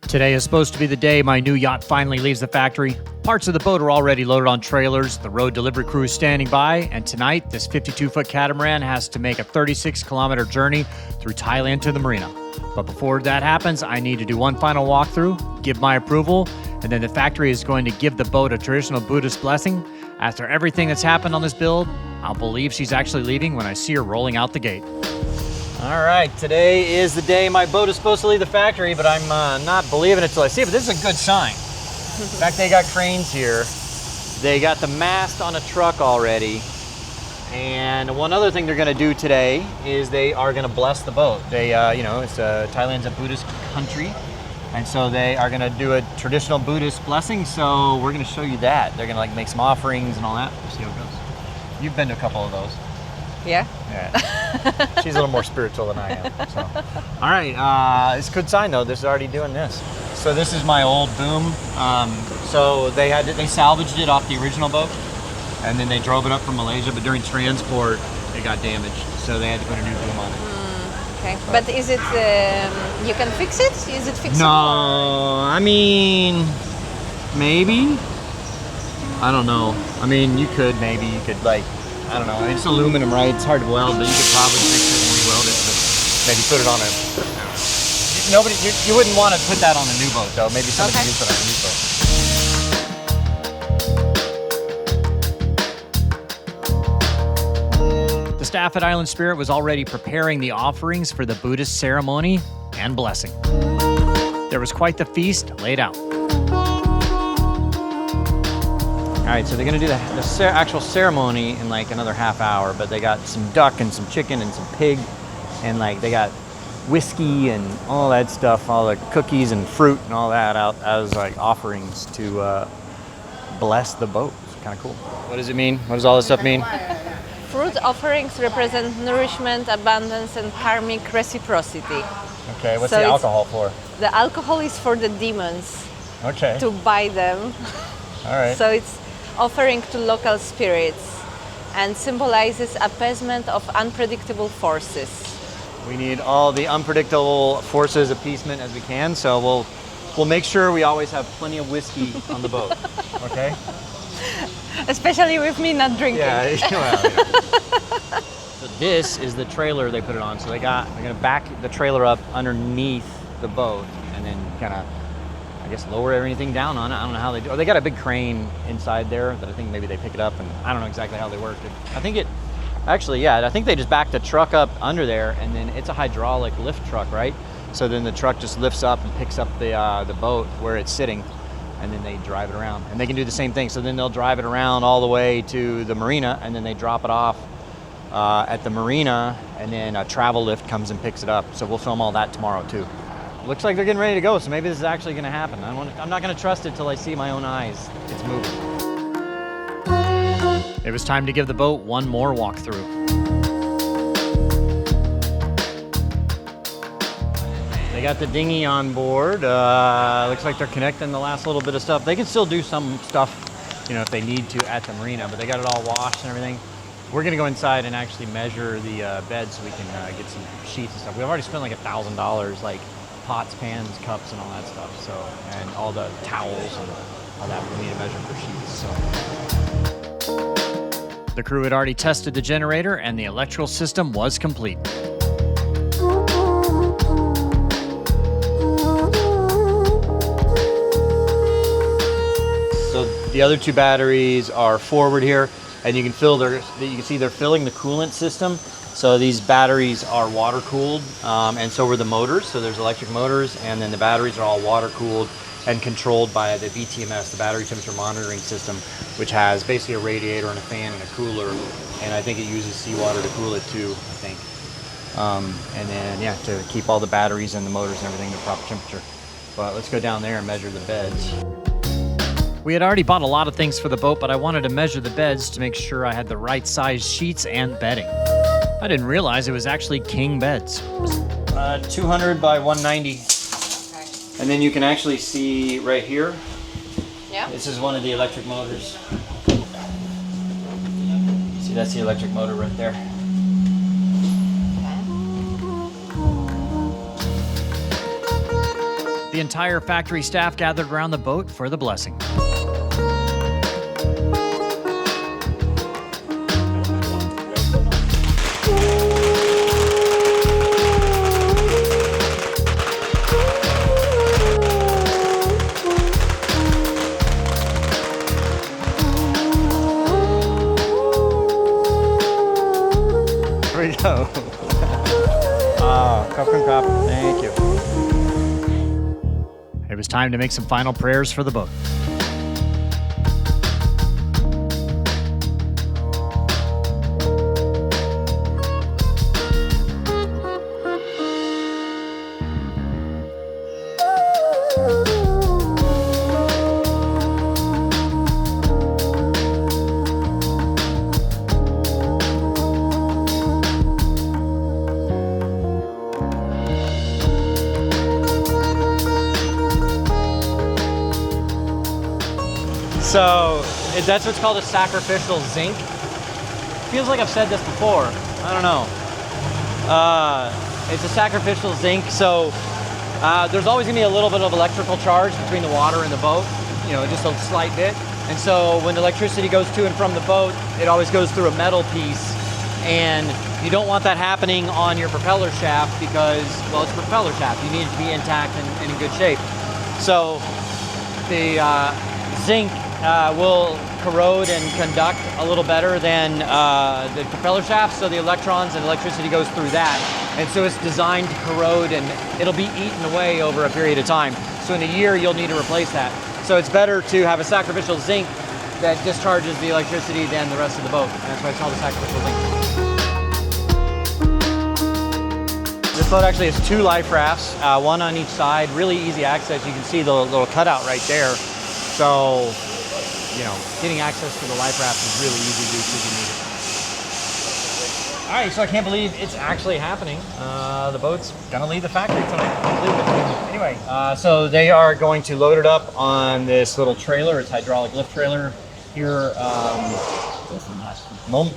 Today is supposed to be the day my new yacht finally leaves the factory. Parts of the boat are already loaded on trailers, the road delivery crew is standing by, and tonight, this 52-foot catamaran has to make a 36-kilometer journey through Thailand to the marina. But before that happens, I need to do one final walkthrough, give my approval, and then the factory is going to give the boat a traditional Buddhist blessing. After everything that's happened on this build, I'll believe she's actually leaving when I see her rolling out the gate. All right, today is the day my boat is supposed to leave the factory, but I'm not believing it till I see it, but this is a good sign. In fact, they got cranes here. They got the mast on a truck already. And one other thing they're gonna do today is they are gonna bless the boat. They, Thailand's a Buddhist country, and so they are gonna do a traditional Buddhist blessing, so we're gonna show you that. They're gonna like make some offerings and all that. We'll see how it goes. You've been to a couple of those. Yeah? Yeah. She's a little more spiritual than I am. So. All right, it's a good sign though. This is already doing this. So this is my old boom. So they salvaged it off the original boat, and then they drove it up from Malaysia. But during transport, it got damaged, so they had to put a new boom on it. Okay, but is it? You can fix it? Is it fixable? No, I mean, maybe. I don't know. I mean, you could like. I don't know. It's aluminum, right? It's hard to weld, but you could probably fix it and re-weld it. But maybe put it on a. You wouldn't want to put that on a new boat, though. Maybe somebody could put it on a new boat. The staff at Island Spirit was already preparing the offerings for the Buddhist ceremony and blessing. There was quite the feast laid out. All right, so they're gonna do the actual ceremony in like another half hour, but they got some duck and some chicken and some pig, and like they got whiskey and all that stuff, all the cookies and fruit and all that out as like offerings to bless the boat. It's kind of cool. What does it mean? What does all this stuff mean? Fruit offerings represent nourishment, abundance, and karmic reciprocity. Okay, what's the alcohol for? The alcohol is for the demons. Okay. To buy them. All right. So it's offering to local spirits and symbolizes appeasement of unpredictable forces. We need all the unpredictable forces appeasement as we can, so we'll make sure we always have plenty of whiskey on the boat. Okay? Especially with me not drinking. Yeah, well, yeah. So this is the trailer they put it on. So they're gonna back the trailer up underneath the boat and then kind of, I guess, lower everything down on it. I don't know how they do. Or they got a big crane inside there that I think maybe they pick it up, and I don't know exactly how they work it. I think they just back the truck up under there, and then it's a hydraulic lift truck, right? So then the truck just lifts up and picks up the boat where it's sitting, and then they drive it around. And they can do the same thing. So then they'll drive it around all the way to the marina, and then they drop it off at the marina, and then a travel lift comes and picks it up. So we'll film all that tomorrow too. Looks like they're getting ready to go, so maybe this is actually going to happen. I'm not going to trust it till I see my own eyes. It's moving. It was time to give the boat one more walkthrough. They got the dinghy on board. Looks like they're connecting the last little bit of stuff. They can still do some stuff, if they need to at the marina, but they got it all washed and everything. We're going to go inside and actually measure the bed so we can get some sheets and stuff. We've already spent like $1,000, like pots, pans, cups, and all that stuff. So, and all the towels and all that we need to measure for sheets. So, the crew had already tested the generator, and the electrical system was complete. So the other two batteries are forward here, and you can see they're filling the coolant system. So these batteries are water cooled, and so are the motors. So there's electric motors, and then the batteries are all water cooled and controlled by the BTMS, the battery temperature monitoring system, which has basically a radiator and a fan and a cooler. And I think it uses seawater to cool it too, I think. And then, to keep all the batteries and the motors and everything to proper temperature. But let's go down there and measure the beds. We had already bought a lot of things for the boat, but I wanted to measure the beds to make sure I had the right size sheets and bedding. I didn't realize it was actually king beds. 200 by 190. Okay. And then you can actually see right here. Yeah. This is one of the electric motors. See, that's the electric motor right there. Okay. The entire factory staff gathered around the boat for the blessing. Here we go. Oh, cup and cup. Thank you. It was time to make some final prayers for the boat. So that's what's called a sacrificial zinc. Feels like I've said this before. I don't know. It's a sacrificial zinc. So there's always gonna be a little bit of electrical charge between the water and the boat, you know, just a slight bit. And so when the electricity goes to and from the boat, it always goes through a metal piece. And you don't want that happening on your propeller shaft because, well, it's a propeller shaft. You need it to be intact and in good shape. So the zinc will corrode and conduct a little better than the propeller shaft, so the electrons and electricity goes through that. And so it's designed to corrode and it'll be eaten away over a period of time. So in a year, you'll need to replace that. So it's better to have a sacrificial zinc that discharges the electricity than the rest of the boat. And that's why it's called a sacrificial zinc. This boat actually has 2 life rafts, one on each side, really easy access. You can see the little cutout right there. So, you know, getting access to the life raft is really easy to do should you need it. All right, so I can't believe it's actually happening. The boat's gonna leave the factory tonight. Anyway, so they are going to load it up on this little trailer. It's hydraulic lift trailer here.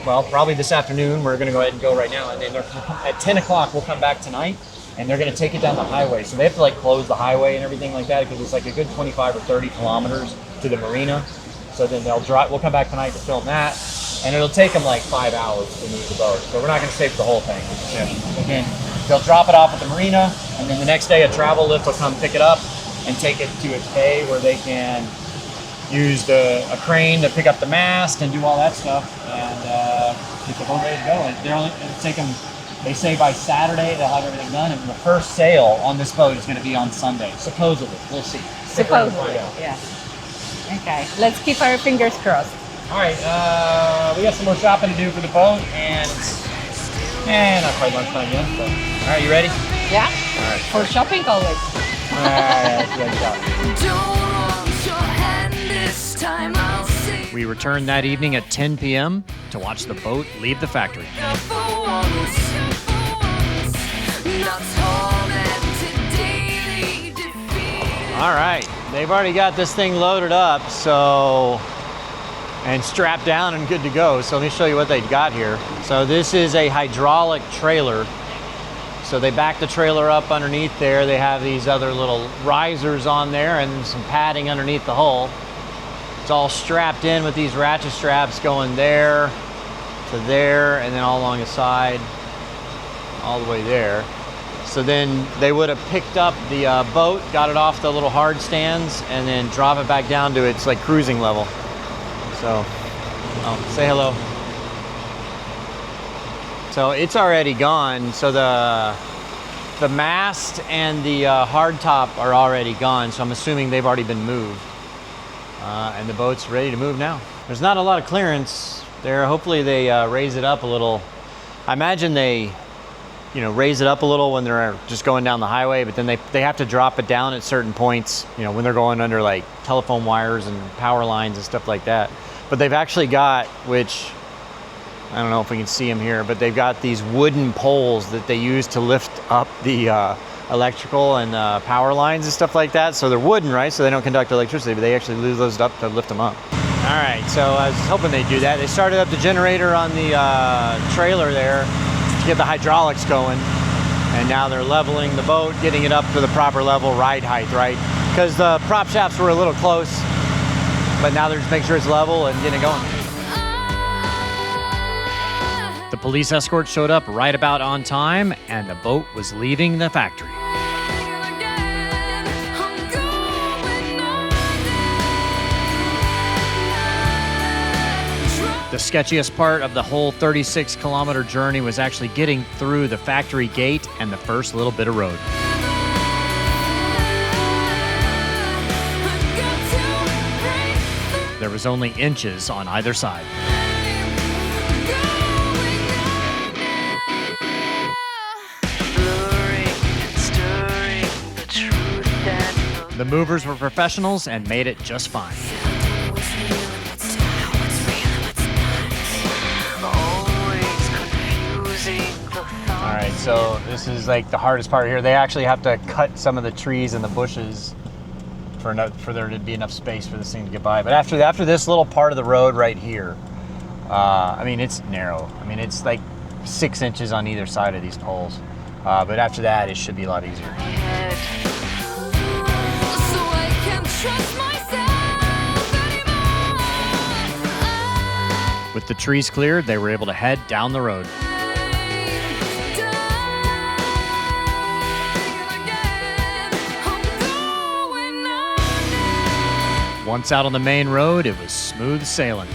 Well, probably this afternoon. We're gonna go ahead and go right now. And then at 10 o'clock, we'll come back tonight. And they're going to take it down the highway. So they have to like close the highway and everything like that because it's like a good 25 or 30 kilometers to the marina. So then they'll drive, we'll come back tonight to film that. And it'll take them like 5 hours to move the boat. So we're not going to stay for the whole thing. Again, they'll drop it off at the marina. And then the next day a travel lift will come pick it up and take it to its bay where they can use a crane to pick up the mast and do all that stuff. And get the boat ready to go. It'll take them, they say by Saturday they'll have everything done, and the first sail on this boat is going to be on Sunday, supposedly. We'll see. Supposedly, yeah. Okay, let's keep our fingers crossed. All right, we got some more shopping to do for the boat, and not quite lunchtime yet. So. All right, you ready? Yeah. All right. For shopping always. All right, let's go. We returned that evening at 10 p.m. to watch the boat leave the factory. All right, they've already got this thing loaded up, and strapped down and good to go. So let me show you what they've got here. So this is a hydraulic trailer. So they back the trailer up underneath there. They have these other little risers on there and some padding underneath the hull. It's all strapped in with these ratchet straps going there to there and then all along the side, all the way there. So then they would have picked up the boat, got it off the little hard stands, and then drop it back down to its like cruising level. So, say hello. So it's already gone. So the mast and the hard top are already gone. So I'm assuming they've already been moved. And the boat's ready to move now. There's not a lot of clearance there. Hopefully they raise it up a little. I imagine they, raise it up a little when they're just going down the highway, but then they have to drop it down at certain points, when they're going under like telephone wires and power lines and stuff like that. But they've actually got, which I don't know if we can see them here, but they've got these wooden poles that they use to lift up the electrical and power lines and stuff like that. So they're wooden, right? So they don't conduct electricity, but they actually lose those up to lift them up. All right, so I was hoping they'd do that. They started up the generator on the trailer there to get the hydraulics going. And now they're leveling the boat, getting it up to the proper level ride height, right? Because the prop shafts were a little close, but now they're just making sure it's level and getting it going. The police escort showed up right about on time, and the boat was leaving the factory. The sketchiest part of the whole 36-kilometer journey was actually getting through the factory gate and the first little bit of road. There was only inches on either side. The movers were professionals and made it just fine. All right, so this is like the hardest part here. They actually have to cut some of the trees and the bushes for there to be enough space for this thing to get by. But after this little part of the road right here, I mean, it's narrow. I mean, it's like 6 inches on either side of these poles. But after that, it should be a lot easier. With the trees cleared, they were able to head down the road. Once out on the main road, it was smooth sailing.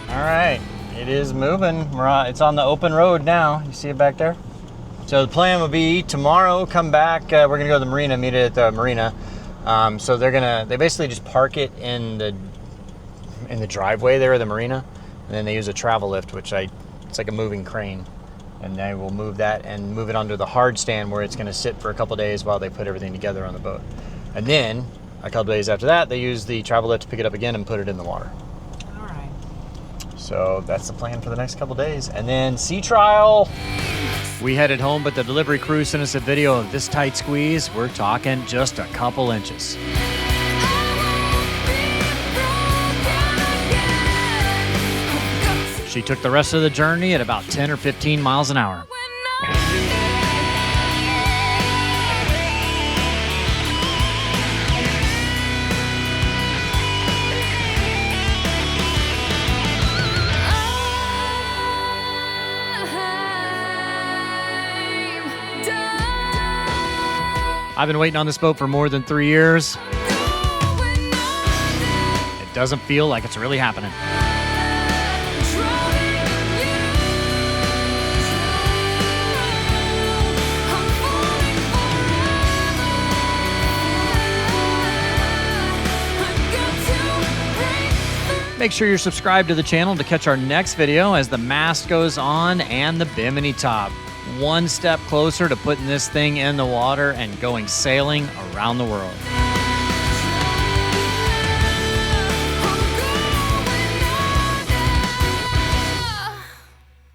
All right, it is moving. It's on the open road now. You see it back there? So the plan would be tomorrow, come back. We're gonna go to the marina, meet it at the marina. So they basically just park it in the driveway there of the marina, and then they use a travel lift, it's like a moving crane, and they will move that and move it onto the hard stand where it's going to sit for a couple days while they put everything together on the boat. And then a couple days after that, they use the travel lift to pick it up again and put it in the water. All right. So that's the plan for the next couple days, and then sea trial. We headed home, but the delivery crew sent us a video of this tight squeeze. We're talking just a couple inches. She took the rest of the journey at about 10 or 15 miles an hour. I've been waiting on this boat for more than 3 years. It doesn't feel like it's really happening. Make sure you're subscribed to the channel to catch our next video as the mast goes on and the bimini top. One step closer to putting this thing in the water and going sailing around the world.